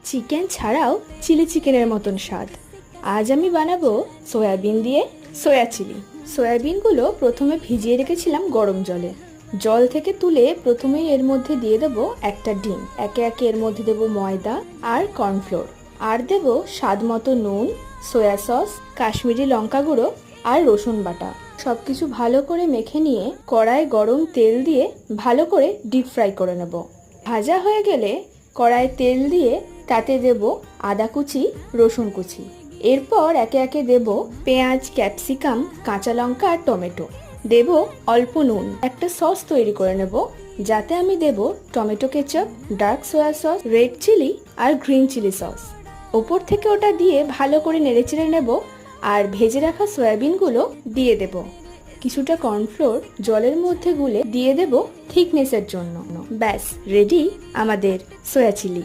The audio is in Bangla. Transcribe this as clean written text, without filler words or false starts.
চিকেন ছাড়াও চিলি চিকেনের মতন স্বাদ। আজ আমি বানাবো সয়াবিন দিয়ে সয়া চিলি। সয়াবিনগুলো প্রথমে ভিজিয়ে রেখেছিলাম গরম জলে। জল থেকে তুলে প্রথমেই এর মধ্যে দিয়ে দেবো একটা ডিম। একে একে এর মধ্যে দেবো ময়দা আর কর্নফ্লোর, আর দেবো স্বাদ মতো নুন, সয়া সস, কাশ্মীরি লঙ্কা গুঁড়ো আর রসুন বাটা। সবকিছু ভালো করে মেখে নিয়ে কড়ায় গরম তেল দিয়ে ভালো করে ডিপ ফ্রাই করে নেব। ভাজা হয়ে গেলে কড়ায় তেল দিয়ে তাতে দেব আদা কুচি, রসুন কুচি। এরপর একে একে দেব পেঁয়াজ, ক্যাপসিকাম, কাঁচা লঙ্কা আর টমেটো। দেব অল্প নুন। একটা সস তৈরি করে নেব, যাতে আমি দেব tomato ketchup, dark soya sauce, red chilli আর গ্রিন চিলি সস। ওপর থেকে ওটা দিয়ে ভালো করে নেড়েচেড়ে নেব আর ভেজে রাখা সয়াবিনগুলো দিয়ে দেব। কিছুটা কর্নফ্লোর জলের মধ্যে গুলে দিয়ে দেব থিকনেসের জন্য। ব্যাস রেডি আমাদের সয়া চিলি।